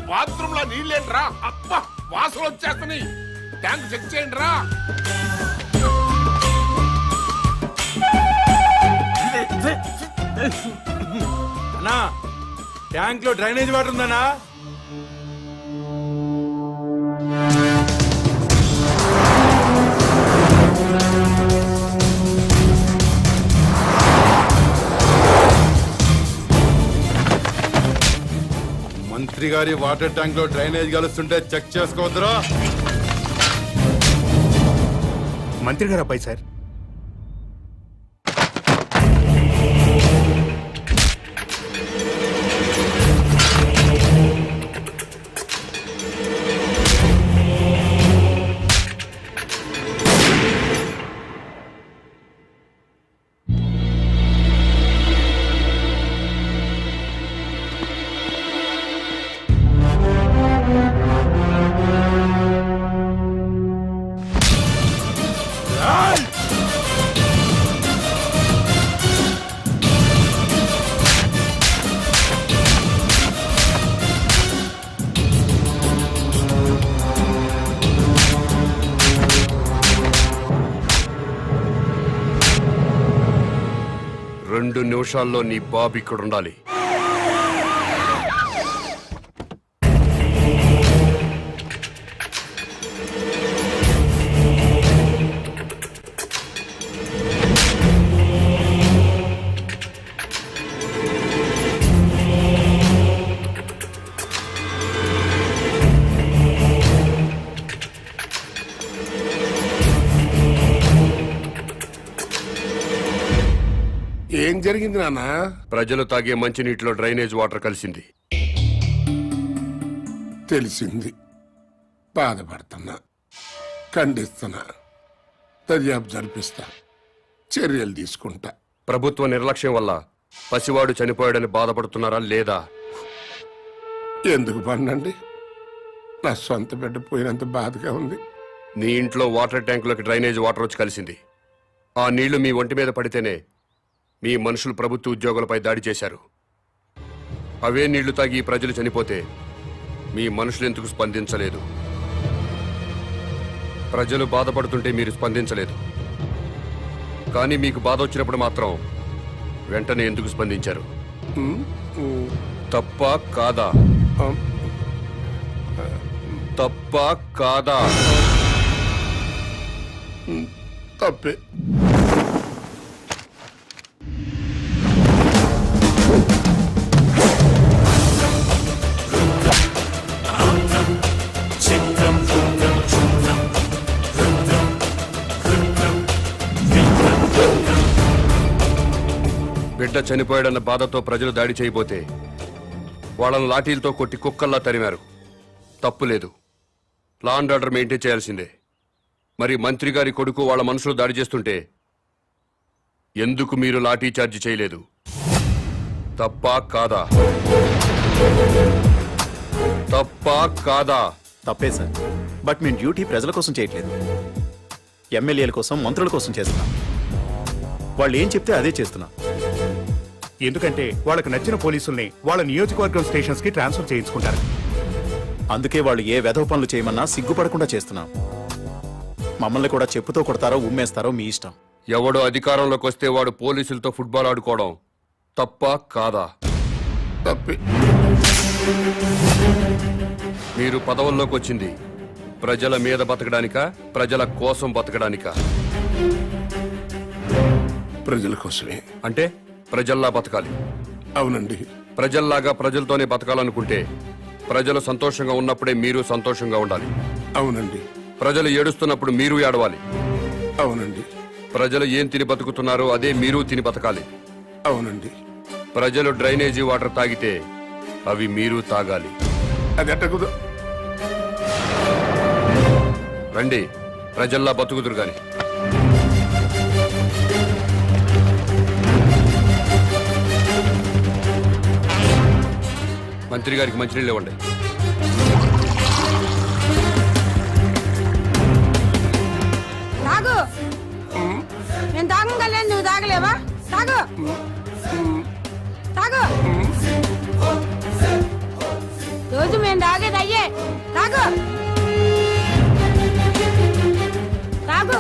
Bathroom లో నీళ్ళేంట్రా? అబ్బా వాసన వచ్చేస్తున్నాయి. ట్యాంక్ చెక్ చేయండి రా. అన్నా ట్యాంక్ లో డ్రైనేజ్ వాటర్ ఉందన్నా? మంత్రి గారి వాటర్ ట్యాంక్ లో డ్రైనేజ్ కలుస్తుంటే చెక్ చేసుకోవద్దురా. మంత్రి గారు అబ్బాయి సార్. రెండు నిమిషాల్లో నీ బాబు ఇక్కడ ఉండాలి. ఏం జరిగింది నాన్న? ప్రజలు తాగే మంచినీటిలో డ్రైనేజ్ వాటర్ కలిసింది. తెలిసింది. బాధపడుతున్నా, ఖండిస్తున్నా, దర్యాప్తు జరిపిస్తా, చర్యలు తీసుకుంటా. ప్రభుత్వ నిర్లక్ష్యం వల్ల పసివాడు చనిపోయాడని బాధపడుతున్నారా లేదా? ఎందుకు పన్నండి? నా సొంత బిడ్డ పోయినంత బాధగా ఉంది. నీ ఇంట్లో వాటర్ ట్యాంకులోకి డ్రైనేజ్ వాటర్ వచ్చి కలిసింది. ఆ నీళ్లు మీ ఒంటి మీద పడితేనే మీ మనుషులు ప్రభుత్వ ఉద్యోగులపై దాడి చేశారు. అవే నీళ్లు తాగి ప్రజలు చనిపోతే మీ మనుషులు ఎందుకు స్పందించలేదు? ప్రజలు బాధపడుతుంటే మీరు స్పందించలేదు. కానీ మీకు బాధ వచ్చినప్పుడు మాత్రం వెంటనే ఎందుకు స్పందించారు? తప్ప కాదా? తప్ప కాదా? తప్పే. బిడ్డ చనిపోయాడన్న బాధతో ప్రజలు దాడి చేయబోతే వాళ్ళని లాఠీలతో కొట్టి కుక్కల్లా తరిమారు. తప్పు లేదు. లా అండ్ ఆర్డర్ మెయింటైన్ చేయాల్సిందే. మరి మంత్రి గారి కొడుకు వాళ్ళ మనుషులు దాడి చేస్తుంటే ఎందుకు మీరు లాఠీ చార్జ్ చేయలేదు? తప్పా కాదా? తప్పా కాదా? తప్పే సార్. బట్ మేము డ్యూటీ ప్రజల కోసం చేయట్లేదు, ఎమ్మెల్యేల కోసం, మంత్రుల కోసం చేస్తున్నాం. వాళ్ళు ఏం చెప్తే అదే చేస్తున్నాం. ఎందుకంటే వాళ్ళకి నచ్చిన పోలీసుల్ని వాళ్ళ నియోజకవర్గం స్టేషన్స్ కి ట్రాన్స్ఫర్ చేయించుకుంటారు. అందుకే వాళ్ళు ఏ వెధవ పనులు చేయమన్నా సిగ్గుపడకుండా చేస్తున్నాం. మమ్మల్ని కూడా చెప్పుతో కొడతారో ఉమ్మేస్తారో మీ ఇష్టం. ఎవడో అధికారంలోకి వస్తే వాడు పోలీసులతో ఫుట్బాల్ ఆడుకోవడం తప్పా కాదా? తప్పే. మీరు పదవుల్లోకి వచ్చింది ప్రజల మీద బతకడానికా, ప్రజల కోసం బతకడానికా? ప్రజల కోసమే. అంటే ప్రజల్లా బతకాలి. అవునండి. ప్రజల్లాగా ప్రజలతోనే బతకాలనుకుంటే ప్రజలు సంతోషంగా ఉన్నప్పుడే మీరు సంతోషంగా ఉండాలి. అవునండి. ప్రజలు ఏడుస్తున్నప్పుడు మీరు ఏడవాలి. అవునండి. ప్రజలు ఏం తిని బతుకుతున్నారో అదే మీరు తిని బతకాలి. అవునండి. ప్రజలు డ్రైనేజీ వాటర్ తాగితే అవి మీరు తాగాలి. అది ఎట్టకుదు. రండి, ప్రజల్లా బతుకుదురు గాని. మంత్రి గారికి మంచినీళ్ళు ఇవ్వండి. తాగు. నేను తాగగలను, నువ్వు తాగలేవా? తాగు తాగు. రోజు మేము తాగేది అయ్యే తాగు తాగు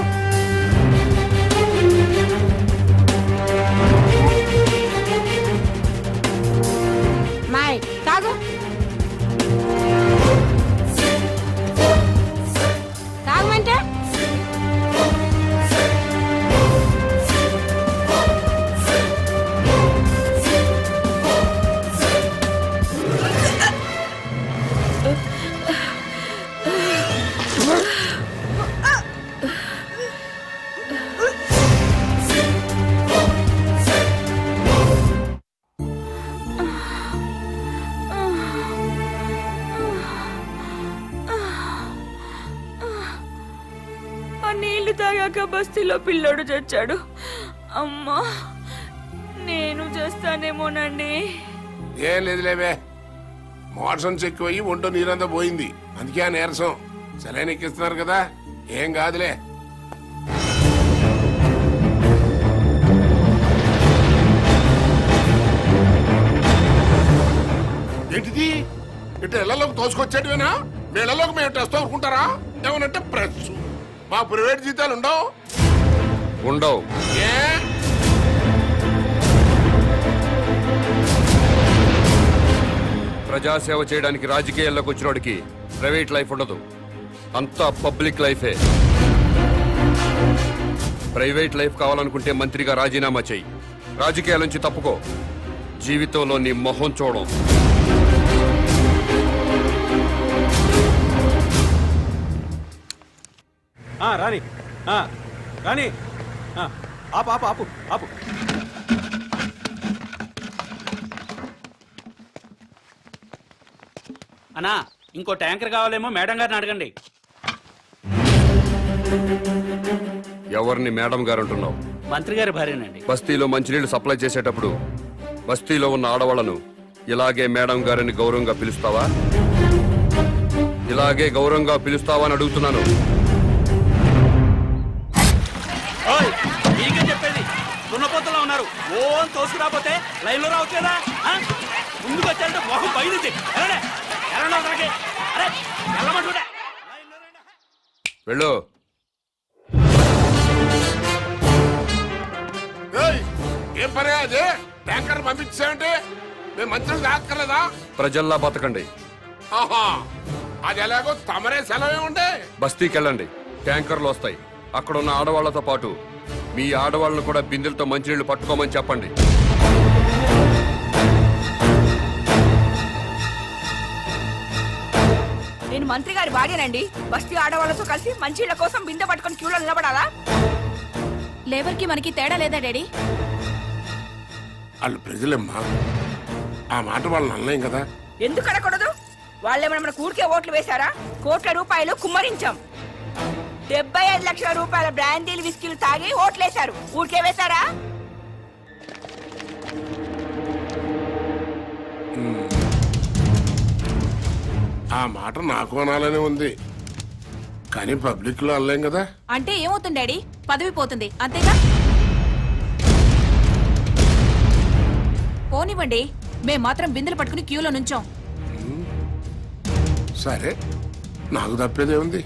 మాయ్ తాగు తాగమంటే ఆ నీళ్లు తాగాక బస్తీలో పిల్లోడు చచ్చాడు. అమ్మా, నేను చేస్తానేమోనండి. ఏం లేదులేవే, మోషన్స్ ఎక్కువయ్యి ఒంటో నీరంతా పోయింది, అందుకే ఆ నీరసం. సెలైన్ ఎక్కిస్తున్నారు కదా, ఏం కాదులే. ఏంటిది ఇటు ఇళ్లలోకి తోసుకొచ్చేటివేనా? మీ ఇళ్లలోకి మేము టెస్ట్ అనుకుంటారా? ఏమనంటే ప్రెస్, మా ప్రైవేట్ జీతాలు ఉండవు. ఉండవు. ఏ ప్రజాసేవ చేయడానికి రాజకీయాల్లోకి వచ్చినోడికి ప్రైవేట్ లైఫ్ ఉండదు, అంతా పబ్లిక్ లైఫే. ప్రైవేట్ లైఫ్ కావాలనుకుంటే మంత్రిగా రాజీనామా చెయ్యి, రాజకీయాల నుంచి తప్పుకో, జీవితంలో నీ మొహం చూడం. రాని రాని ఆపు ఆపు ఆపు ఆపు. అన్నా, ఇంకో ట్యాంకర్ కావాలేమో మేడం గారిని అడగండి. ఎవరిని మేడం గారు అంటున్నావు? మంత్రి గారి భార్యనండి. బస్తీలో మంచినీళ్లు సప్లై చేసేటప్పుడు బస్తీలో ఉన్న ఆడవాళ్లను ఇలాగే మేడం గారిని గౌరవంగా పిలుస్తావా? ఇలాగే గౌరవంగా పిలుస్తావా అని అడుగుతున్నాను. మీకే చెప్పేది, దున్నపోతలో ఉన్నారు. ఓ అని తోసుకురాపోతే లైన్ లో రావచ్చు కదా. ముందుకు వచ్చారంటే మొహం బయలుదేరి వెళ్ళు. ఏం పని అదే? ట్యాంకర్ పంపించామంటే మేము మంత్రులు తాక్కర్లేదా? ప్రజల్లా బతకండి. ఆహా, అది ఎలాగో తమరే సెలవే ఉండే. బస్తీకి వెళ్ళండి, ట్యాంకర్లు వస్తాయి. అక్కడ ఉన్న ఆడవాళ్లతో పాటు మీ ఆడవాళ్ళను కూడా బిందెలతో మంచినీళ్లు పట్టుకోమని చెప్పండి. నేను మంత్రి గారి భార్యనండి. బస్తీ ఆడవాళ్ళతో కలిసి మంచిళ్ళ కోసం బిందె పట్టుకొని క్యూలో నిలబడాలా? లేబర్ కి మనకి తేడా లేదా డాడీ? వాళ్ళు ప్రజలమ్మా, ఆ మాట వాళ్ళని అనలేం కదా. ఎందుకు అడగకూడదు? వాళ్ళేమైనా మన కూడికే ఓట్లు వేశారా? కోట్ల రూపాయలు కుమ్మరించాం. 75 లక్షల రూపాయల బ్రాండీలు విస్కీలు తాగి ఓట్లేశారు. ఊరికే వేశారా? ఆ మాట నాకు అనాలనే ఉంది, కానీ పబ్లిక్ లో అనలేం కదా. అంటే ఏమవుతుంది డాడీ? పదవి పోతుంది అంతేగా. పోనివ్వండి, మేం మాత్రం బిందెలు పట్టుకుని క్యూలో నుంచోం. సరే, నాకు తప్పేదే ఉంది.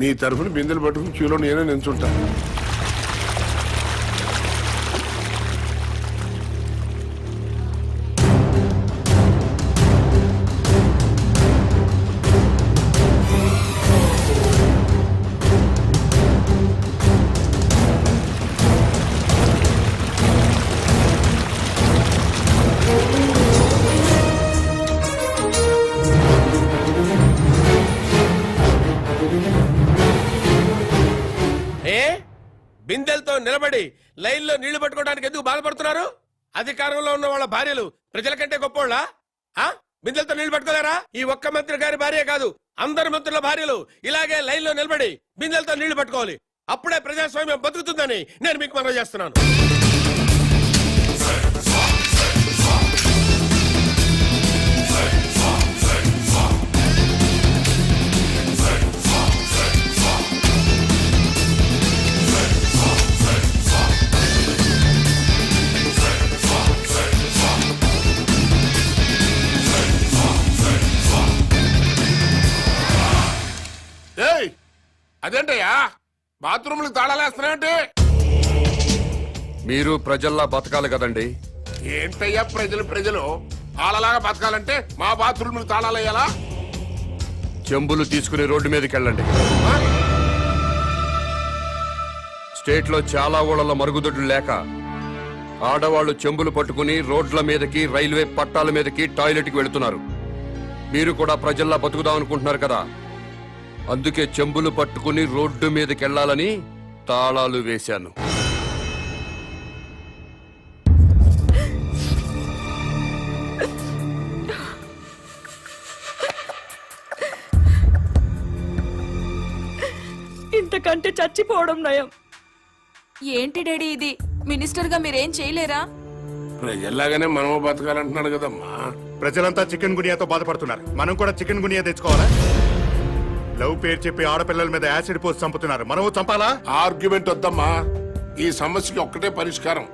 మీ తరఫున బిందెలు పట్టుకుని క్యూలో నేనే నించుంటాను. బిందెలతో నిలబడి లైన్లో నీళ్లు పట్టుకోవడానికి ఎందుకు బాధపడుతున్నారు? అధికారంలో ఉన్న వాళ్ళ భార్యలు ప్రజల కంటే గొప్పోళ్ళ? బిందెలతో నీళ్లు పట్టుకోలేరా? ఈ ఒక్క మంత్రి గారి భార్య కాదు, అందరి మంత్రుల భార్యలు ఇలాగే లైన్లో నిలబడి బిందెలతో నీళ్లు పట్టుకోవాలి. అప్పుడే ప్రజాస్వామ్యం బతుకుతుందని నేను మీకు మనవి చేస్తున్నాను. అదేంటయ్యా బాత్రూమ్లకు తాళాలేస్తున్నాయంటే? మీరు ప్రజల్లా బతకాలి కదండి. ఏంటయ్యా ప్రజలు వాళ్ళలాగా బతకాలంటే మా బాత్రూమ్లకు తాళాలేయాలా? చెంబులు తీసుకుని రోడ్డు మీదకి వెళ్ళండి. స్టేట్ లో చాలా ఊళ్ళలో మరుగుదొడ్లు లేక ఆడవాళ్లు చెంబులు పట్టుకుని రోడ్ల మీదకి, రైల్వే పట్టాల మీదకి, టాయిలెట్కి వెళుతున్నారు. మీరు కూడా ప్రజల్లా బతుకుదాం అనుకుంటున్నారు కదా, అందుకే చెంబులు పట్టుకుని రోడ్డు మీదకి వెళ్ళాలని తాళాలు వేశాను. ఇంతకంటే చచ్చిపోవడం నయం. ఏంటి డాడీ ఇది? మినిస్టర్ గా మీరేం చేయలేరా? ప్రజల్లాగానే మనము బతకాలంటున్నాడు కదమ్మా. ప్రజలంతా చికెన్ గునియాతో బాధపడుతున్నారు, మనం కూడా చికెన్ గునియా తెచ్చుకోవాలా? లవ్ పేరు చెప్పి ఆడపిల్లల మీద యాసిడ్ పోసి చంపుతున్నారు, మనము చంపాలా? ఆర్గ్యుమెంట్ వద్దమ్మా. ఈ సమస్యకి ఒక్కటే పరిష్కారం.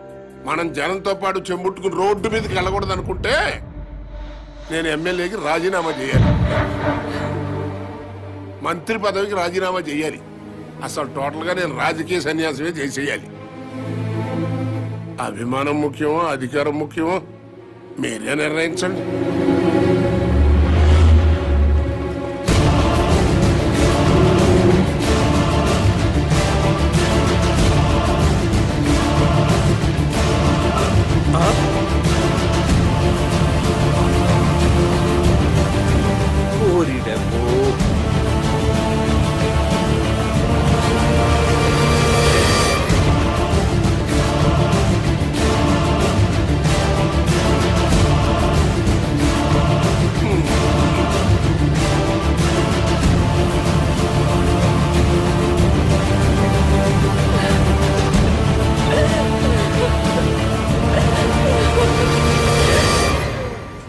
మనం జనంతో పాటు చెంబుట్టుకుని రోడ్డు మీదకి వెళ్ళకూడదు అనుకుంటే నేను ఎమ్మెల్యేకి రాజీనామా చేయాలి, మంత్రి పదవికి రాజీనామా చేయాలి, అసలు టోటల్ గా నేను రాజకీయ సన్యాసమే చేసేయాలి. అభిమానం ముఖ్యమో అధికారం ముఖ్యమో మీరే నిర్ణయించండి.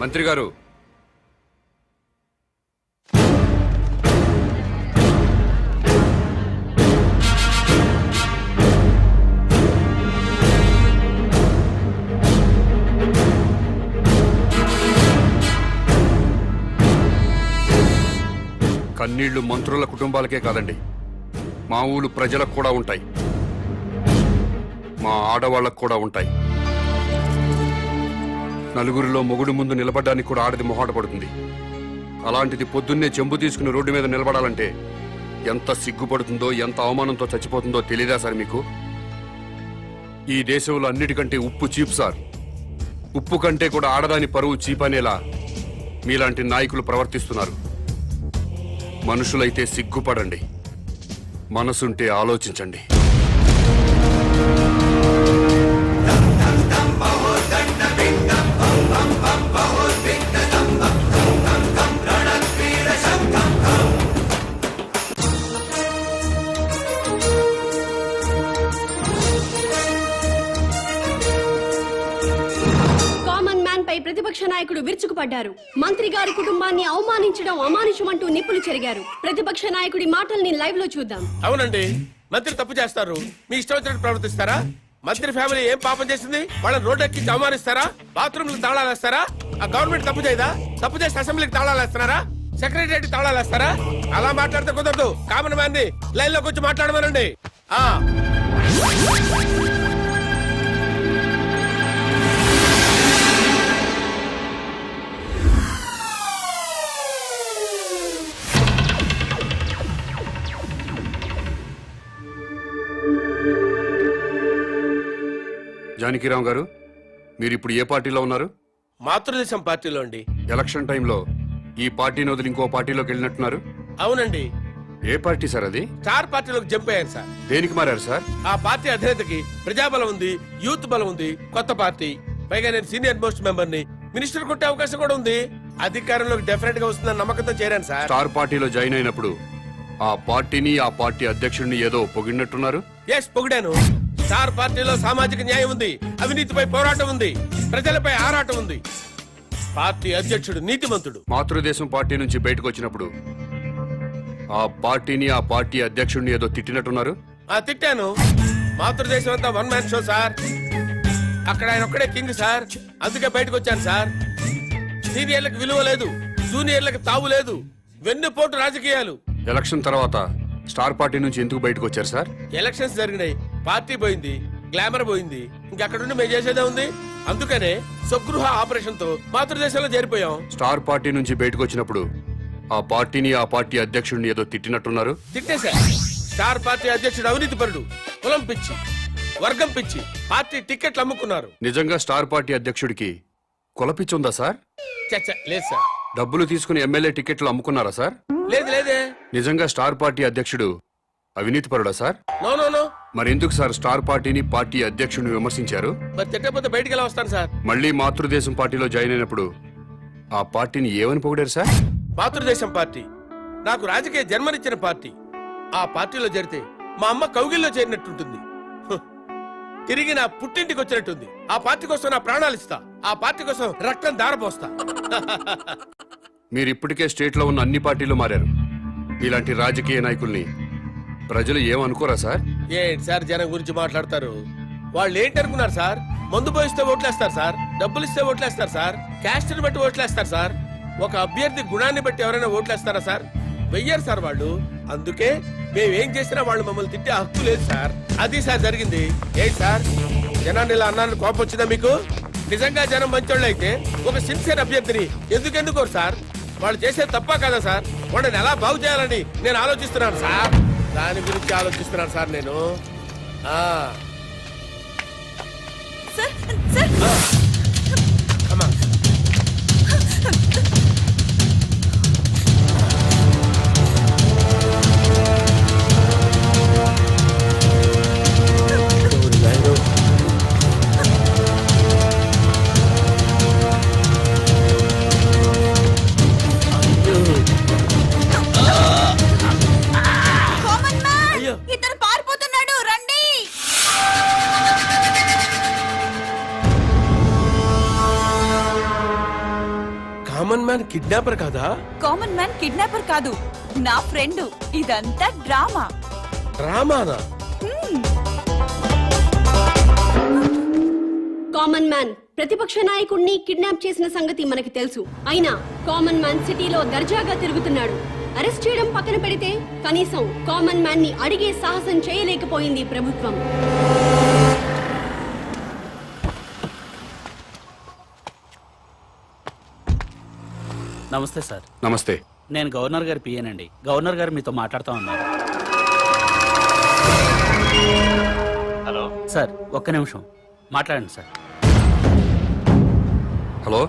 మంత్రి గారు, కన్నీళ్లు మంత్రుల కుటుంబాలకే కాదండి, మా ఊరు ప్రజలకు కూడా ఉంటాయి, మా ఆడవాళ్లకు కూడా ఉంటాయి. నలుగురిలో మొగుడు ముందు నిలబడడానికి కూడా ఆడది మొహాట పడుతుంది. అలాంటిది పొద్దున్నే చెంబు తీసుకుని రోడ్డు మీద నిలబడాలంటే ఎంత సిగ్గుపడుతుందో, ఎంత అవమానంతో చచ్చిపోతుందో తెలీదా సార్ మీకు? ఈ దేశంలో అన్నిటికంటే ఉప్పు చీప్ సార్. ఉప్పు కంటే కూడా ఆడదాని పరువు చీప్ అనేలా మీలాంటి నాయకులు ప్రవర్తిస్తున్నారు. మనుషులైతే సిగ్గుపడండి, మనసుంటే ఆలోచించండి. ప్రతిపక్ష నాయకుడు విరుచుకుపడ్డారు. మంత్రి గారి కుటుంబాన్ని అవమానించడం అమానుషమంటూ నిప్పులు చెరిగారు. ప్రతిపక్ష నాయకుడి మాటల్ని లైవ్ లో చూద్దాం. అవునండి, మంత్రి తప్పు చేస్తారు, మీ ఇష్టం వచ్చినట్టు ప్రవర్తిస్తారా? మంత్రి ఫ్యామిలీ ఏం పాపం చేసింది? వాళ్ళని రోడ్డు ఎక్కించి అవమానిస్తారా? బాత్రూమ్లకు తాళాలు వేస్తారా? ఆ గవర్నమెంట్ తప్పు చేయదా? తప్పు చేసి అసెంబ్లీకి తాళాలు వేస్తున్నారా? సెక్రటరీ తాళాలు వేస్తారా? అలా మాట్లాడితే కుదరదు. కామన్ మ్యాన్ ని లైన్ లోకి వచ్చి మాట్లాడమనండి. జానకిరామ్ గారు, మీరు ఇప్పుడు ఏ పార్టీలో ఉన్నారు? మాతృదేశం పార్టీలో అండి. ఎలక్షన్ టైంలో ఈ పార్టీని వదిలి ఇంకో పార్టీలోకి వెళ్ళినట్టున్నారు. అవునండి. ఏ పార్టీ సార్ అది? స్టార్ పార్టీలోకి జంప్ అయ్యారు సార్. దేనికి మారారు సార్? ఆ పార్టీ అధినేతకి ప్రజాబలం ఉంది, యూత్ బలం ఉంది, కొత్త పార్టీ. పైగా నేను సీనియర్ మోస్ట్ మెంబర్ ని, మినిస్టర్ కొట్టే అవకాశం కూడా ఉంది. అధికారంలోకి డెఫినెట్ గా వస్తుందని నమ్మకంతో చేరాను సార్. స్టార్ పార్టీలో జాయిన్ అయినప్పుడు ఆ పార్టీని, ఆ పార్టీ అధ్యక్షుడిని ఏదో పొగిడినట్టున్నారు. ఎస్, పొగిడాను. స్టార్ పార్టీలో సామాజిక న్యాయం ఉంది, అవినీతిపై పోరాటం ఉంది, ప్రజలపై ఆరాటం ఉంది. పార్టీ అధ్యక్షుడు నీతిమంతుడు. మాతృదేశం పార్టీ నుంచి బయటకు వచ్చినప్పుడు ఆ పార్టీని, ఆ పార్టీ అధ్యక్షుడిని ఏదో తిట్టినట్టున్నారు. తిట్టాను. మాతృదేశం అంతా వన్ మ్యాన్ షో సార్. అక్కడ ఆయన ఒక్కడే కింగ్ సార్. అందుకే బయటకు వచ్చాను సార్. సీనియర్లకు విలువ లేదు, జూనియర్లకు తావు లేదు, వెన్నుపోటు రాజకీయాలు. ఎలక్షన్ తర్వాత స్టార్ పార్టీ నుంచి ఎందుకు బయటకు వచ్చారు సార్? ఎలక్షన్స్ జరిగినాయి, పార్టీ పోయింది, గ్లామర్ పోయింది, ఇంకక్కడుండి మేము చేసేదే ఉంది. అందుకనే స్వగృహ ఆపరేషన్ తో మాతృదేశంలో చేరిపోయాం. స్టార్ పార్టీ నుంచి బయటకు వచ్చినప్పుడు ఆ పార్టీని ఆ పార్టీ అధ్యక్షుడిని ఏదో తిట్టినట్టున్నారు. తిట్టేశా. స్టార్ పార్టీ అధ్యక్షుడు అవినీతి పరుడు, కులం పిచ్చి, వర్గం పిచ్చి, పార్టీ టికెట్లు అమ్ముకున్నారు. నిజంగా స్టార్ పార్టీ అధ్యక్షుడికి కులపిచ్చుందా సార్? చచ్చ లేదు సార్. డబ్బులు తీసుకుని ఎమ్మెల్యే టికెట్లు అమ్ముకున్నారా సార్? లేదు లేదే. నిజంగా స్టార్ పార్టీ అధ్యక్షుడు అవినీతి పరుడా సార్? No no no. మరెందుకు సార్ స్టార్ పార్టీని పార్టీ అధ్యక్షుడిని విమర్శించారు? మరి తిట్టకపోతే బయటికి ఎలా వస్తాను సార్? మళ్ళీ మాతృదేశం పార్టీలో జాయిన్ అయినప్పుడు ఆ పార్టీని ఏమని పొగిడారు సార్? మాతృదేశం పార్టీ నాకు రాజకీయ జన్మనిచ్చిన పార్టీ. ఆ పార్టీలో చేరితే మా అమ్మ కౌగిల్లో చేరినట్టుంటుంది. హ్. తిరిగి నా పుట్టింటికి వచ్చినట్టుంది. ఆ పార్టీ కోసం నా ప్రాణాలు ఇస్తా. ఆ పార్టీ కోసం రక్తం దారపోస్తా. మీరు ఇప్పటికే స్టేట్ లో ఉన్న అన్ని పార్టీలు మారారు. ఇలాంటి రాజకీయ నాయకుల్ని ప్రజలు ఏమనుకోరా సార్? ఏంటి సార్ జనం గురించి మాట్లాడతారు? వాళ్ళు ఏంటనుకున్నారు సార్? మందు పోయిస్తే ఓట్లేస్తారు సార్, డబ్బులు ఇస్తే ఓట్లేస్తారు సార్, క్యాస్ట్ ని బట్టి ఓట్లేస్తారు సార్. ఒక అభ్యర్థి గుణాన్ని బట్టి ఎవరైనా ఓట్లేస్తారా సార్? వెయ్యారు సార్ వాళ్ళు. అందుకే మేమేం చేసినా వాళ్ళు మమ్మల్ని తిట్టే హక్కు లేదు సార్. అది సార్ జరిగింది. ఏంటి సార్ జనాన్ని ఇలా అన్నాను, కోపం వచ్చిందా మీకు? నిజంగా జనం మంచోళ్ళు అయితే ఒక సిన్సియర్ అభ్యర్థిని ఎందుకు ఎన్నుకోరు సార్? వాళ్ళు చేసేది తప్ప కదా సార్? వాళ్ళని ఎలా బాగు చేయాలని నేను ఆలోచిస్తున్నాను సార్. దాని గురించి ఆలోచిస్తున్నాను సార్ నేను. అమ్మా ఇతను పారిపోతున్నాడు, రండి. కామన్ మ్యాన్ కిడ్నాపర్ కాదా? కామన్ మ్యాన్ కిడ్నాపర్ కాదు, నా ఫ్రెండ్. ఇదంతా డ్రామా. డ్రామానా? కామన్ మ్యాన్ ప్రతిపక్ష నాయకుడిని కిడ్నాప్ చేసిన సంగతి మనకి తెలుసు. అయినా కామన్ మ్యాన్ సిటీలో దర్జాగా తిరుగుతున్నాడు. అరెస్ట్ చేయడం పక్కన పెడితే కనీసం కామన్ మ్యాన్ ని అడిగే సాహసం చేయలేకపోయింది ప్రభుత్వం. నమస్తే సార్. నమస్తే. నేను గవర్నర్ గారి పిఏనండి. గవర్నర్ గారు మీతో మాట్లాడుతూ ఉన్నారు. హలో సార్, ఒక్క నిమిషం మాట్లాడండి సార్. హలో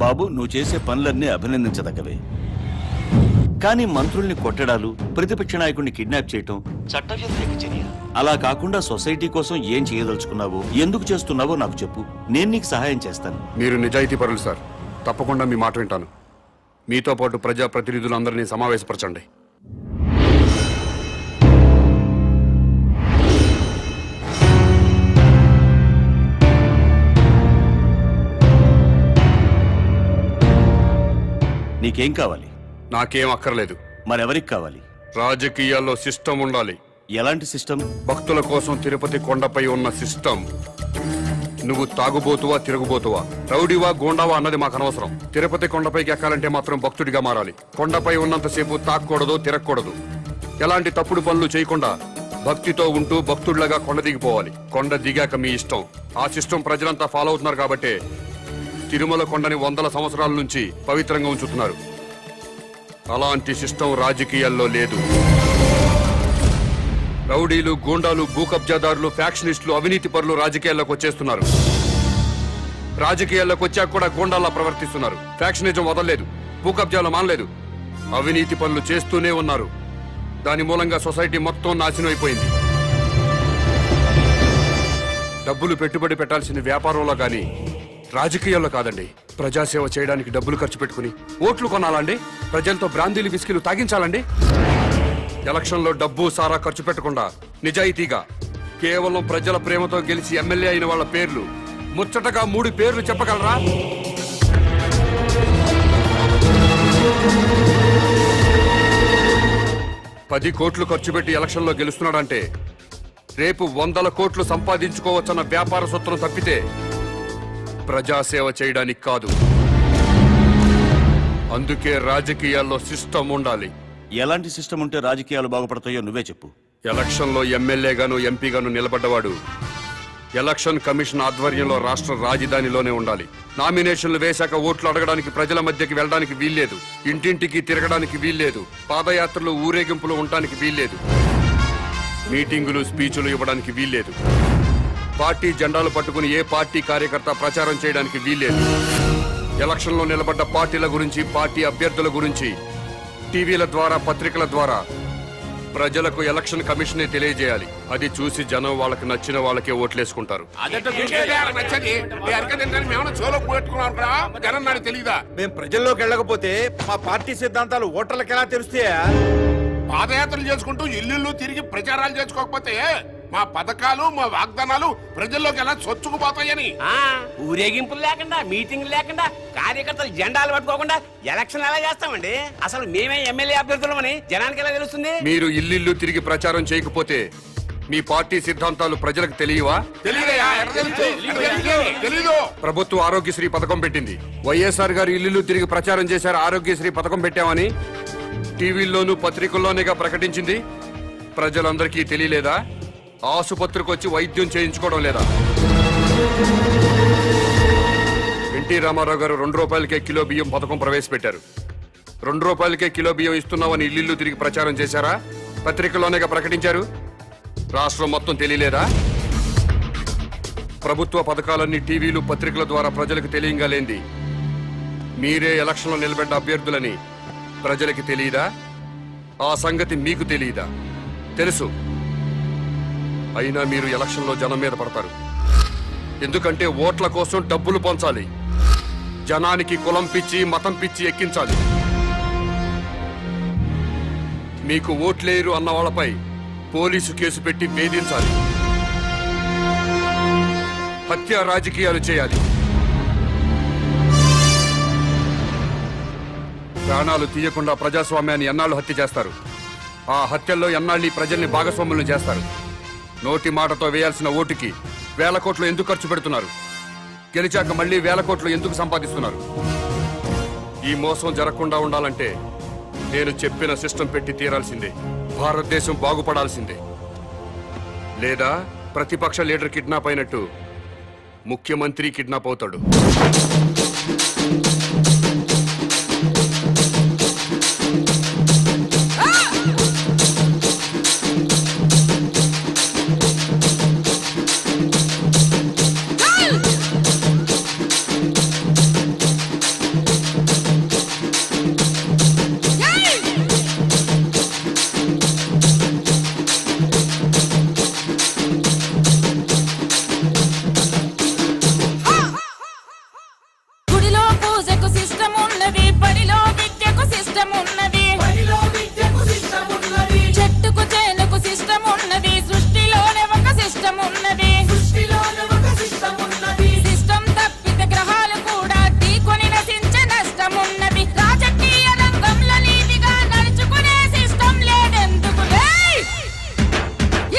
బాబు, నువ్వు చేసే పనులన్నీ అభినందించదగ్గవే. కానీ మంత్రుల్ని కొట్టడాలు, ప్రతిపక్ష నాయకుడిని కిడ్నాప్ చేయటం చట్టవ్యతిరేక చర్య. అలా కాకుండా సొసైటీ కోసం ఏం చేయదలుచుకున్నావో, ఎందుకు చేస్తున్నావో నాకు చెప్పు. నేను నీకు సహాయం చేస్తాను. మీరు నిజాయితీ పరులు సార్. తప్పకుండా మీ మాట వింటాను. మీతో పాటు ప్రజాప్రతినిధులందరినీ సమావేశపరచండి. నీకేం కావాలి? నాకేం అక్కర్లేదు. మరెవరికి కావాలి? రాజకీయాల్లో సిస్టమ్ ఉండాలి. ఎలాంటి సిస్టమ్? భక్తుల కోసం తిరుపతి కొండపై ఉన్న సిస్టమ్. నువ్వు తాగుబోతువా, తిరుగుబోతువా, రౌడీవా, గోండావా అన్నది మాకు అనవసరం. తిరుపతి కొండపైకి ఎక్కాలంటే మాత్రం భక్తుడిగా మారాలి. కొండపై ఉన్నంతసేపు తాక్కూడదు, తిరగకూడదు. ఎలాంటి తప్పుడు పనులు చేయకుండా భక్తితో ఉంటూ భక్తుడిలాగా కొండ దిగిపోవాలి. కొండ దిగాక మీ ఇష్టం. ఆ సిస్టమ్ ప్రజలంతా ఫాలో అవుతున్నారు కాబట్టి తిరుమల కొండని 100 సంవత్సరాల నుంచి పవిత్రంగా ఉంచుతున్నారు. అలాంటి సిస్టమ్ రాజకీయాల్లో లేదు. రౌడీలు, గూండాలు, భూకబ్జాదారులు, ఫ్యాక్షనిస్టులు, అవినీతి పరులు రాజకీయాల్లోకి వచ్చేస్తున్నారు. రాజకీయాల్లోకి వచ్చాక కూడా గూండాల్లా ప్రవర్తిస్తున్నారు. ఫ్యాక్షనిజం వదలలేదు, భూకబ్జాలు మానలేదు, అవినీతి పనులు చేస్తూనే ఉన్నారు. దాని మూలంగా సొసైటీ మొత్తం నాశనం అయిపోయింది. డబ్బులు పెట్టుబడి పెట్టాల్సిన వ్యాపారంలో గాని రాజకీయాల్లో కాదండి. ప్రజాసేవ చేయడానికి డబ్బులు ఖర్చు పెట్టుకుని ఓట్లు కొనాలండి? ప్రజలతో బ్రాందీలు, విస్కీలు తాగించాలండి? ఎలక్షన్లో డబ్బు సారా ఖర్చు పెట్టకుండా నిజాయితీగా కేవలం ప్రజల ప్రేమతో గెలిచి ఎమ్మెల్యే అయిన వాళ్ళ పేర్లు ముచ్చటగా 3 పేర్లు చెప్పగలరా? $10 కోట్లు ఖర్చు పెట్టి ఎలక్షన్లో గెలుస్తున్నాడంటే రేపు 100 కోట్లు సంపాదించుకోవచ్చన్న వ్యాపార సూత్రం తప్పితే ప్రజాసేవ చేయడానికి కాదు. అందుకే రాజకీయాల్లో సిస్టమ్ ఉండాలి. ఎలాంటి సిస్టమ్ ఉంటే రాజకీయాలు బాగుపడతాయో నువ్వే చెప్పు. ఎలక్షన్లో ఎమ్మెల్యేగాను ఎంపీగాను నిలబడ్డవాడు ఎలక్షన్ కమిషన్ ఆధ్వర్యంలో రాష్ట్ర రాజధానిలోనే ఉండాలి. నామినేషన్లు వేశాక ఓట్లు అడగడానికి ప్రజల మధ్యకి వెళ్ళడానికి వీల్లేదు. ఇంటింటికి తిరగడానికి వీల్లేదు. పాదయాత్రలు ఊరేగింపులు ఉండడానికి వీల్లేదు. మీటింగులు స్పీచులు ఇవ్వడానికి వీల్లేదు. పార్టీ జెండాలు పట్టుకుని ఏ పార్టీ కార్యకర్త ప్రచారం చేయడానికి వీల్లేదు. ఎలక్షన్లో నిలబడ్డ పార్టీల గురించి, పార్టీ అభ్యర్థుల గురించి టీవీల ద్వారా, పత్రికల ద్వారా ప్రజలకు ఎలక్షన్ కమిషనే తెలియజేయాలి. అది చూసి జనం వాళ్ళకి నచ్చిన వాళ్ళకే ఓట్లేసుకుంటారు. నచ్చది మేమన్నా చెవులో పెట్టుకున్నాం కదా, జనం నాకు తెలియదా? మేము ప్రజల్లోకి వెళ్ళకపోతే మా పార్టీ సిద్ధాంతాలు ఓటర్లకు ఎలా తెలుస్తాయా? పాదయాత్రలు చేసుకుంటూ ఇల్లు తిరిగి ప్రచారాలు చేసుకోకపోతే మా పథకాలు, మా వాగ్దానాలు ప్రజల్లోకి ఎలా చొచ్చుకుపోతాయని. ఊరేగింపులు లేకుండా, మీటింగ్ లేకుండా, కార్యకర్తలు జెండాలు పట్టుకోకుండా ఎలక్షన్ ఎలా చేస్తామండి? అసలు మేమే ఎమ్మెల్యే అభ్యర్థులమని జనానికి ఎలా తెలుస్తుంది? మీరు ఇల్లు తిరిగి ప్రచారం చేయకపోతే మీ పార్టీ సిద్ధాంతాలు ప్రజలకు తెలియవా? తెలీదు. ప్రభుత్వ ఆరోగ్యశ్రీ పథకం పెట్టింది. వైఎస్ఆర్ గారు ఇల్లు తిరిగి ప్రచారం చేశారు. ఆరోగ్యశ్రీ పథకం పెట్టామని టీవీల్లోనూ పత్రికల్లోనేగా ప్రకటించింది. ప్రజలందరికీ తెలియలేదా? ఆసుపత్రికి వచ్చి వైద్యం చేయించుకోవడం లేదా? ఎన్టీ రామారావు గారు 2 రూపాయలకే కిలో బియ్యం పథకం ప్రవేశపెట్టారు. 2 రూపాయలకే కిలో బియ్యం ఇస్తున్నామని ఇల్లు తిరిగి ప్రచారం చేశారా? పత్రికల్లోనేగా ప్రకటించారు. రాష్ట్రం మొత్తం తెలియలేదా? ప్రభుత్వ పథకాలన్నీ టీవీలు, పత్రికల ద్వారా ప్రజలకు తెలియంగాలేంది మీరే ఎలక్షన్లో నిలబడ్డ అభ్యర్థులని ప్రజలకి తెలియదా? ఆ సంగతి మీకు తెలియదా? తెలుసు. అయినా మీరు ఎలక్షన్లో జనం మీద పడతారు. ఎందుకంటే ఓట్ల కోసం డబ్బులు పంచాలి. జనానికి కులం పిచ్చి, మతం పిచ్చి ఎక్కించాలి. మీకు ఓట్లేరు అన్న వాళ్ళపై పోలీసు కేసు పెట్టి వేధించాలి. హత్య రాజకీయాలు చేయాలి. ప్రాణాలు తీయకుండా ప్రజాస్వామ్యాన్ని ఎన్నాళ్ళు హత్య చేస్తారు? ఆ హత్యల్లో ఎన్నాళ్ళు ఈ ప్రజల్ని భాగస్వాములను చేస్తారు? నోటి మాటతో వేయాల్సిన ఓటుకి 1000 కోట్లు ఎందుకు ఖర్చు పెడుతున్నారు? గెలిచాక మళ్ళీ 1000 కోట్లు ఎందుకు సంపాదిస్తున్నారు? ఈ మోసం జరగకుండా ఉండాలంటే నేను చెప్పిన సిస్టమ్ పెట్టి తీరాల్సిందే. భారతదేశం బాగుపడాల్సిందే. లేదా ప్రతిపక్ష లీడర్ కిడ్నాప్ అయినట్టు ముఖ్యమంత్రి కిడ్నాప్ అవుతాడు. గుడిలో పూజకు సిస్టమ్ ఉన్నది, బడిలో విద్యకు సిస్టమ్ ఉన్నది, చెట్టుకు చేనుకు సిస్టమ్ ఉన్నది, సృష్టిలోనే ఒక సిస్టమ్ ఉన్నది. సిస్టమ్ తప్పితే గ్రహాలు కూడా ఢీకొని నశించే నష్టం ఉన్నది. రాజకీయ రంగంలో నీతిగా నడుచుకునే సిస్టమ్ లేదెందుకు?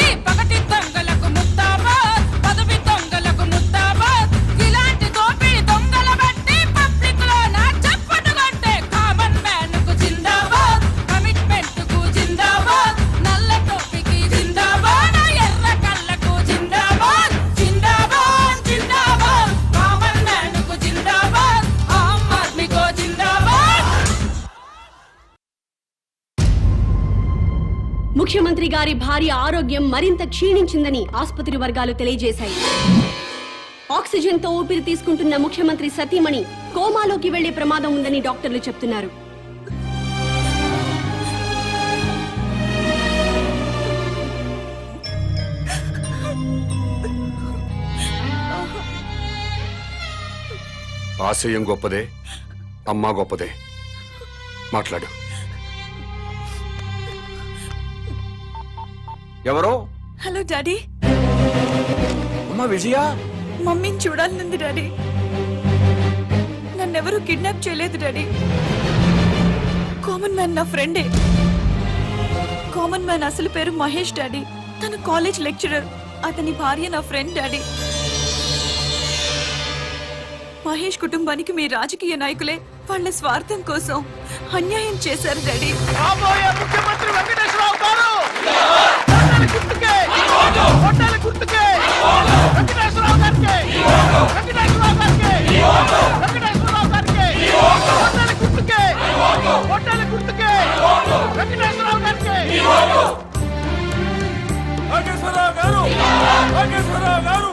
ఈ పగటి దొంగలకు ముత్తాబాద్, పదవి దొంగలకు ముత్తాబాద్. ఇలాంటి దోపిడి దొంగల బట్టి పబ్లిక్ లో నా చప్పటు కొట్టే కామన్ మ్యాన్ కు జిందాబాద్, కమిట్మెంట్ కు జిందాబాద్, నల్ల టోపీకి జిందాబాద్, ఎర్ర కళ్ళకు జిందాబాద్, జిందాబాద్ జిందాబాద్, కామన్ మ్యాన్ కు జిందాబాద్, ఆమ్ ఆద్మీ కో జిందాబాద్. ముఖ్యమంత్రి గారి భార్య ఆరోగ్యం మరింత క్షీణించిందని ఆసుపత్రి వర్గాలు తెలియజేశాయి. ఆక్సిజన్ తో ఊపిరి తీసుకుంటున్న ముఖ్యమంత్రి సతీమణి కోమాలోకి వెళ్లే ప్రమాదం ఉందని డాక్టర్లు చెప్తున్నారు. ఆశయం గొప్పదే, అమ్మ గొప్పదే. మాట్లాడు. ఎవరో? Hello daddy. అమ్మా విజయ. మమ్మీని చూడాలనుంది డాడీ. నన్నెవరూ కిడ్నాప్ చేయలేదు డాడీ. కామన్ మ్యాన్ నా ఫ్రెండే. కామన్ మ్యాన్ అసలు పేరు మహేష్ డాడీ. తను కాలేజ్ లెక్చరర్. అతని భార్య నా ఫ్రెండ్ డాడీ. మహేష్ కుటుంబానికి మీ రాజకీయ నాయకులే వాళ్ళ స్వార్థం కోసం అన్యాయం చేశారు డాడీ. రాబోయే ముఖ్యమంత్రి వెంకటేశ్వరరావు గారు హోటల్ గుర్తుకే హోటల్ గుర్తుకే వెంకటేశ్వరరావు గారికి వెంకటేశ్వరరావు గారికి వెంకటేశ్వరరావు గారికి హోటల్ గుర్తుకే హోటల్ గుర్తుకే వెంకటేశ్వరరావు గారికి వెంకటేశ్వరరావు గారు వెంకటేశ్వరరావు గారు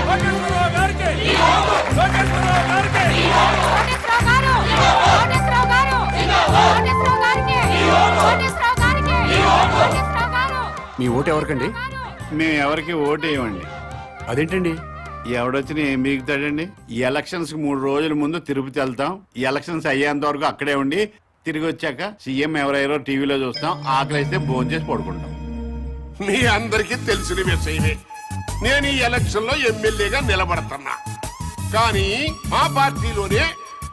వెంకటేశ్వరరావు గారికి వెంకటేశ్వరరావు గారికి కోటేశ్వరరావు గారు కోటేశ్వరరావు గారు కోటేశ్వరరావు గారికి కోటేశ్వరరావు గారికి కోటేశ్వరరావు గారు. మీ ఓటు ఎవరికండి? మేము ఎవరికి ఓటు వేయమండి. అదేంటండి? ఎవడొచ్చినా ఏం మిగుతాడండి? ఈ ఎలక్షన్స్ కి 3 రోజుల ముందు తిరుపతి వెళ్తాం. ఈ ఎలక్షన్స్ అయ్యేంత వరకు అక్కడే ఉండి తిరిగి వచ్చాక సీఎం ఎవరెవరో టీవీలో చూస్తాం. ఆకలి అయితే భోజనం చేసి పడుకుంటాం. మీ అందరికీ తెలిసిన విషయమే. నేను ఈ ఎలక్షన్ లో ఎమ్మెల్యేగా నిలబడుతున్నా. కానీ మా పార్టీలోనే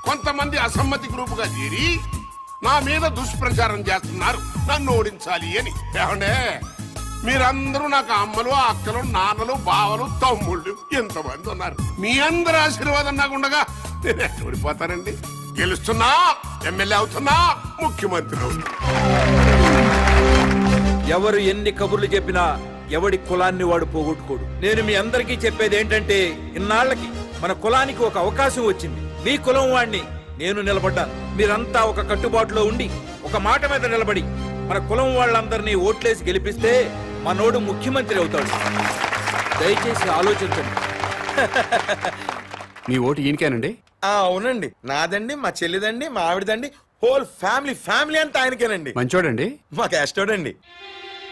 కొంతమంది అసమ్మతి గ్రూపుగా చేరి నా మీద దుష్ప్రచారం చేస్తున్నారు, నన్ను ఓడించాలి అని. ఏమండే, మీరందరూ నాకు అమ్మలు, అక్కలు, నాన్నలు, బావలు, తమ్ముళ్ళు ఎంతమంది ఉన్నారు. మీ అందరి ఆశీర్వాదం నాకు ఉండగా నేను ఎక్కడ ఓడిపోతానండి? గెలుస్తున్నా, ఎమ్మెల్యే అవుతున్నా, ముఖ్యమంత్రి అవుతున్నా. ఎవరు ఎన్ని కబుర్లు చెప్పినా ఎవడి కులాన్ని వాడు పోగొట్టుకోడు. నేను మీ అందరికీ చెప్పేది ఏంటంటే, ఇన్నాళ్లకి మన కులానికి ఒక అవకాశం వచ్చింది. మీ కులం వాడిని నేను నిలబడ్డాను. మీరంతా ఒక కట్టుబాటులో ఉండి ఒక మాట మీద నిలబడి మన కులం వాళ్ళందరినీ ఓట్లేసి గెలిపిస్తే మనోడు ముఖ్యమంత్రి అవుతాడు. దయచేసి ఆలోచించండి. మీ ఓటు ఈయనకేనండి? అవునండి, నాదండి, మా చెల్లిదండి, మా ఆవిడదండి, హోల్ ఫ్యామిలీ అంతా ఆయనకేనండి. మంచోడండి? మా క్యాస్టోడండి.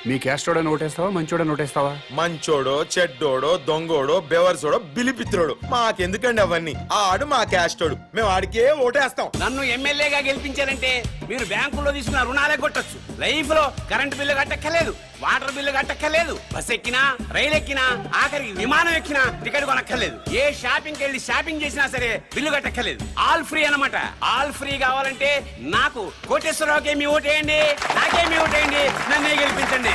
మీ క్యాస్టోడని ఓటేస్తావా, మంచోడని ఓటేస్తావా? మంచోడో, చెడ్డోడో, దొంగోడో, బెవర్సోడో, బిలిపిత్రోడు మాకెందుకండి అవన్నీ? ఆడు మా క్యాస్టోడు, మేము ఆడికే ఓటేస్తాం. నన్ను ఎమ్మెల్యేగా గెలిపించారంటే మీరు బ్యాంకులో తీసుకున్న రుణాలే కొట్టచ్చు. లైఫ్ లో కరెంట్ బిల్లు కట్టక్కర్లేదు, వాటర్ బిల్లు కట్టక్కర్లేదు, బస్ ఎక్కినా, రైలు ఎక్కినా, ఆఖరికి విమానం ఎక్కినా టికెట్ కొనక్కర్లేదు. ఏ షాపింగ్ వెళ్ళి షాపింగ్ చేసినా సరే బిల్లు కట్టక్కర్లేదు. ఆల్ ఫ్రీ అన్నమాట. ఆల్ ఫ్రీ కావాలంటే నాకు కోటేశ్వరరావుకి మీ ఓటేయండి, నాకేమి ఓటేయండి, నన్నే గెలిపించండి.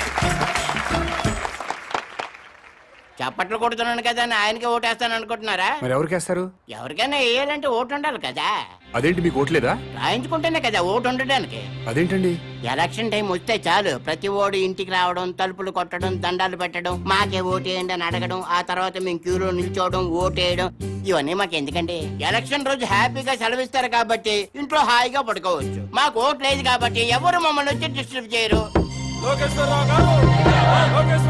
చప్పట్లు కొడుతున్నాను కదా అని ఆయనకే ఓటేస్తాను అనుకుంటున్నారా? మరి ఎవరికేస్తారు? ఎవరికైనా వేయాలంటే ఓటు ఉండాలి కదా. అదేంటి, మీకు ఓట్లేదా? రాయించుకుంటేనే కదా ఓటు ఉండడానికి. అదేంటండి? ఎలక్షన్ టైం వస్తే చాలు ప్రతి ఓడు ఇంటికి రావడం, తలుపులు కొట్టడం, దండాలు పెట్టడం, మాకే ఓటేయండి అని అడగడం, ఆ తర్వాత మేము క్యూలో నిల్చోవడం, ఓటేయడం, ఇవన్నీ మాకు ఎందుకండి? ఎలక్షన్ రోజు హ్యాపీగా సెలవిస్తారు కాబట్టి ఇంట్లో హాయిగా పడుకోవచ్చు. మాకు ఓటు లేదు కాబట్టి ఎవరు మమ్మల్ని వచ్చి డిస్టర్బ్ చేయరు. లోకేశ్వరరావు గారు